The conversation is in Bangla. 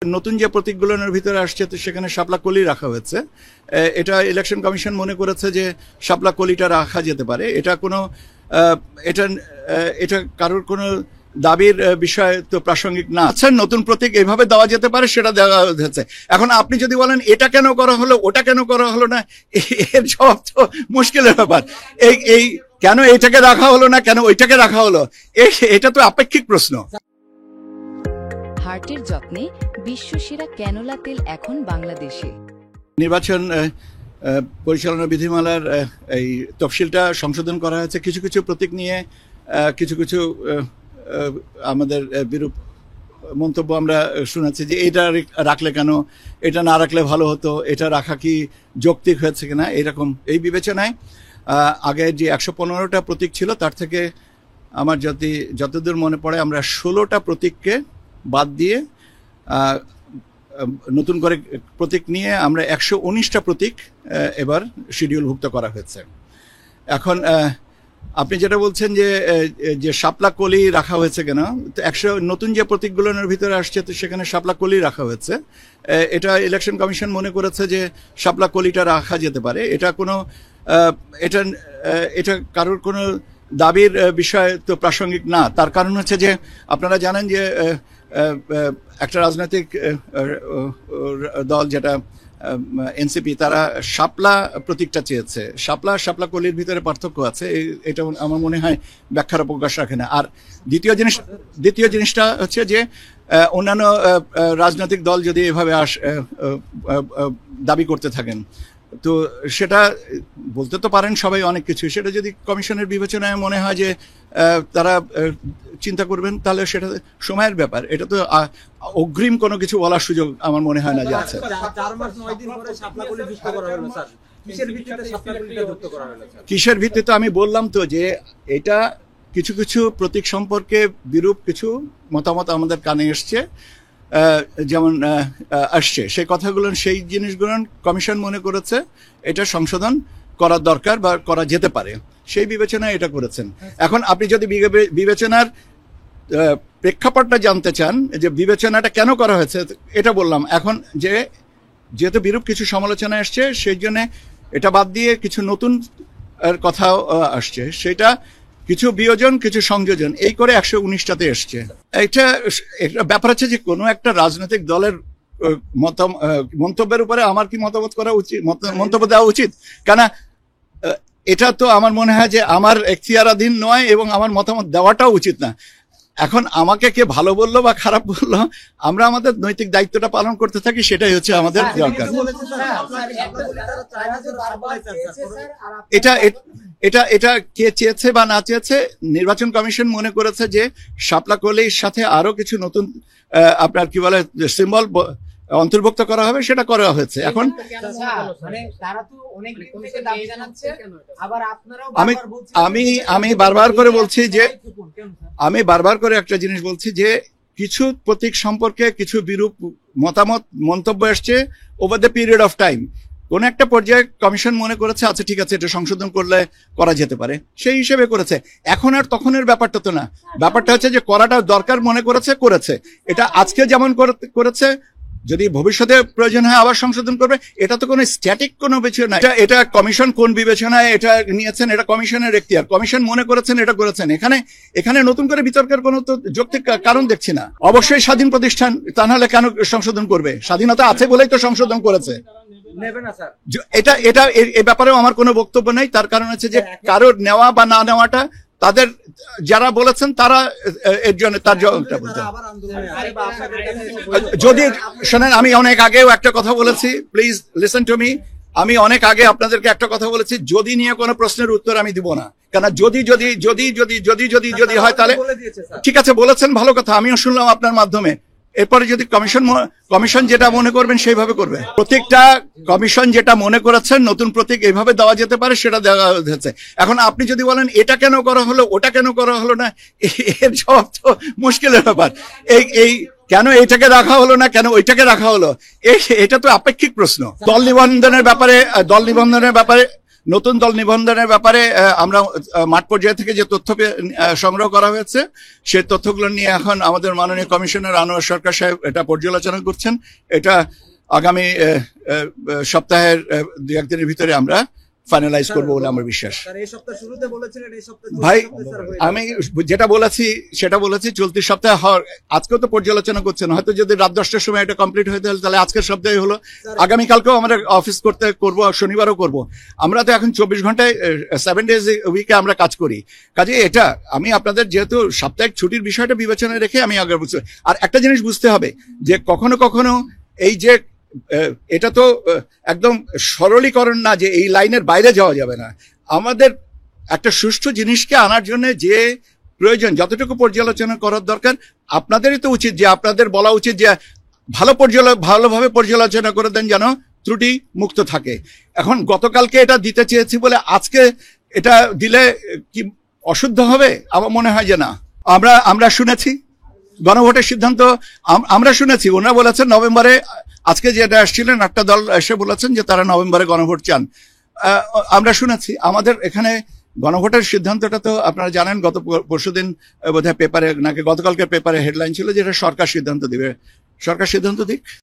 নতুন যে প্রতীকগুলোর ভিতরে আসছে তো সেখানে শাপলা কলি রাখা হয়েছে। এটা ইলেকশন কমিশন মনে করেছে যে শাপলা কলিটা রাখা যেতে পারে। এটা কোনো এটা এটা কারোর কোনো দাবির বিষয় তো প্রাসঙ্গিক না। আচ্ছা, নতুন প্রতীক এভাবে দেওয়া যেতে পারে, সেটা দেওয়া হয়েছে। এখন আপনি যদি বলেন এটা কেন করা হলো, ওটা কেন করা হলো না, এর জবাব তো মুশকিলের ব্যাপার। এই কেন এটাকে রাখা হলো না, কেন ওইটাকে রাখা হলো, এটা তো আপেক্ষিক প্রশ্ন। হার্টের যত্নে বিশ্বসেরা ক্যানোলা তেল এখন বাংলাদেশে। নির্বাচন পরিচালনা বিধিমালার এই তফসিলটা সংশোধন করা হয়েছে। কিছু কিছু প্রতীক নিয়ে কিছু কিছু আমাদের বিরূপ মন্তব্য আমরা শুনেছি যে এটা রাখলে কেন, এটা না রাখলে ভালো হতো, এটা রাখা কি যৌক্তিক হয়েছে কিনা, এরকম এই বিবেচনায় আগে যে 115টা প্রতীক ছিল তার থেকে আমার যতদূর মনে পড়ে আমরা 16টা প্রতীককে বাদ দিয়ে নতুন করে প্রতীক নিয়ে আমরা 119টা প্রতীক এবার শিডিউলভুক্ত করা হয়েছে। এখন আপনি যেটা বলছেন যে শাপলা কলি রাখা হয়েছে কেন, তো নতুন যে প্রতীকগুলোর ভিতরে আসছে তো সেখানে শাপলা কলি রাখা হয়েছে। এটা ইলেকশন কমিশন মনে করেছে যে শাপলা কলিটা রাখা যেতে পারে। এটা কোনো এটা কারোর কোনো দাবির বিষয় তো প্রাসঙ্গিক না। তার কারণ হচ্ছে যে আপনারা জানেন যে একটা রাজনৈতিক দল যেটা এনসিপি, তারা শাপলা প্রতীকটা চেয়েছে। শাপলা কলির ভিতরে পার্থক্য আছে, এটা আমার মনে হয় ব্যাখ্যার অবকাশ রাখে না। আর দ্বিতীয় জিনিসটা হচ্ছে যে অন্যান্য রাজনৈতিক দল যদি এভাবে দাবি করতে থাকেন তো সেটা বলতে তো পারেন সবাই অনেক কিছু, সেটা যদি কমিশনের বিবেচনায় মনে হয় যে তারা চিন্তা করবেন তাহলে সেটা সময়ের ব্যাপার। এটা তো অগ্রিম কোনো কিছু বলার সুযোগ আমার মনে হয় না যে আছে। কিসের ভিত্তিতে আমি বললাম তো যে এটা কিছু কিছু প্রতীক সম্পর্কে বিরূপ কিছু মতামত আমাদের কানে এসছে, যেমন আসছে সেই কথাগুলো, সেই জিনিসগুলো কমিশন মনে করেছে এটা সংশোধন করার দরকার বা করা যেতে পারে, সেই বিবেচনায় এটা করেছেন। এখন আপনি যদি বিবেচনার প্রেক্ষাপটটা জানতে চান যে বিবেচনাটা কেন করা হয়েছে, এটা বললাম। এখন যেহেতু বিরূপ কিছু সমালোচনা আসছে সেই জন্য এটা বাদ দিয়ে কিছু নতুন কথাও আসছে, সেটা কিছু বিয়োজন কিছু সংযোজন এই করে 119টাতে এসছে। এটা ব্যাপার হচ্ছে যে কোনো একটা রাজনৈতিক দলের মন্তব্যের উপরে আমার কি মতামত করা উচিত, মন্তব্য দেওয়া উচিত? কেন এটা তো আমার মনে হয় যে আমার এখতিয়ারাধীন নয় এবং আমার মতামত দেওয়াটাও উচিত না। এখন আমাকে কে ভালো বললো বা খারাপ বললো, আমরা আমাদের নৈতিক দায়িত্বটা পালন করতে থাকি, সেটাই হচ্ছে আমাদের দরকার। এটা কে চেয়েছে বা না চেয়েছে, নির্বাচন কমিশন মনে করেছে যে শাপলা কলির সাথে আরো কিছু নতুন আপনার কি বলে সিম্বল অন্তর্ভুক্ত করা হবে, সেটা করা হয়েছে। এখন আমি বারবার করে বলছি যে বারবার করে একটা জিনিস বলছি যে কিছু প্রতীক সম্পর্কে কিছু বিরূপ মন্তব্য আসছে over the period of time. কোন একটা পর্যায়ে কমিশন মনে করেছে আচ্ছা ঠিক আছে এটা সংশোধন করলে করা যেতে পারে, সেই হিসেবে করেছে। এখন আর তখনের ব্যাপারটা তো না, ব্যাপারটা হচ্ছে যে করাটা দরকার মনে করেছে। এটা আজকে যেমন করেছে, যদি ভবিষ্যতে প্রয়োজন হয় আবার সংশোধন করবে। এটা তো কোনো স্ট্যাটিক কোনো বিষয় না। এটা কমিশন কোন বিবেচনায় এটা নিয়েছেন, এটা কমিশনের এখতিয়ার। কমিশন মনে করেছেন এটা করেছেন। এখানে নতুন করে বিতর্কের কোনো তো যৌক্তিক কারণ দেখছি না। অবশ্যই স্বাধীন প্রতিষ্ঠান, তা নাহলে কেন সংশোধন করবে? স্বাধীনতা আছে বলেই তো সংশোধন করেছে। এটা এই ব্যাপারেও আমার কোনো বক্তব্য নেই। তার কারণ হচ্ছে যে কারোর নেওয়া বা না নেওয়াটা তাদের যারা বলেছেন তারা এর জন্য তার জবাবটা বলতে। যদি শোনেন, আমি অনেক আগেও একটা কথা বলেছি, প্লিজ লিসেন টু মি। আমি অনেক আগে আপনাদেরকে একটা কথা বলেছি, যদি নিয়ে কোনো প্রশ্নের উত্তর আমি দিব না। কেন যদি হয় তাহলে ঠিক আছে, বলেছেন ভালো কথা, আমিও শুনলাম আপনার মাধ্যমে। এরপরে যদি কমিশন যেটা মনে করবেন সেইভাবে করবে। প্রত্যেকটা কমিশন যেটা মনে করেছেন নতুন প্রতীক এইভাবে দেওয়া যেতে পারে, সেটা দেওয়া হয়েছে। এখন আপনি যদি বলেন এটা কেন করা হলো, ওটা কেন করা হলো না, এর জবাব তো মুশকিলের ব্যাপার। এই কেন এটাকে রাখা হলো না, কেন ওইটাকে রাখা হলো, এটা তো আপেক্ষিক প্রশ্ন। দল নিবন্ধনের ব্যাপারে নতুন দল নিবন্ধনের ব্যাপারে আমরা মাঠ পর্যায় থেকে যে তথ্য সংগ্রহ করা হয়েছে সেই তথ্যগুলো নিয়ে এখন আমাদের মাননীয় কমিশনার আনোয়ার সরকার সাহেব এটা পর্যালোচনা করছেন। এটা আগামী সপ্তাহের 2-1 দিনের ভিতরে আমরা ফাইনালাইজ করবো বলে আমার বিশ্বাস। ভাই আমি যেটা বলেছি সেটা বলেছি, চলতি সপ্তাহে আজকেও তো পর্যালোচনা করছেন, হয়তো যদি রাত 10টার সময় এটা কমপ্লিট হয়ে তাহলে আজকের সপ্তাহে হলো, আগামীকালকেও আমরা অফিস করবো, শনিবারও করব। আমরা তো এখন 24 ঘন্টায় 7 ডেজ উইকে আমরা কাজ করি। কাজে এটা আমি আপনাদের যেহেতু সাপ্তাহিক ছুটির বিষয়টা বিবেচনায় রেখে আমি আগে বুঝতে, আর একটা জিনিস বুঝতে হবে যে কখনো কখনো এই যে এটা তো একদম সরলীকরণ না যে এই লাইনের বাইরে যাওয়া যাবে না। আমাদের একটা সুষ্ঠু জিনিসকে আনার জন্য যে প্রয়োজন, যতটুকু পর্যালোচনা করার দরকার আপনাদেরই তো উচিত, যে আপনাদের বলা উচিত যে ভালোভাবে পর্যালোচনা করে দেন যেন ত্রুটি মুক্ত থাকে। এখন গতকালকে এটা দিতে চেয়েছি বলে আজকে এটা দিলে কি অশুদ্ধ হবে? আমার মনে হয় যে না। আমরা শুনেছি গণভোটের সিদ্ধান্ত, আমরা শুনেছি ওনারা বলেছেন নভেম্বরে, আজকে যেটা আসছিলেন একটা দল এসে বলেছেন যে তারা নভেম্বরে গণভোট চান। আমরা শুনেছি আমাদের এখানে গণভোটের সিদ্ধান্তটা তো আপনারা জানেন, গত পরশুদিন বোধহয় পেপারে নাকি গতকালকের পেপারে হেডলাইন ছিল যে এটা সরকার সিদ্ধান্ত দিবে। সরকার সিদ্ধান্ত দিক।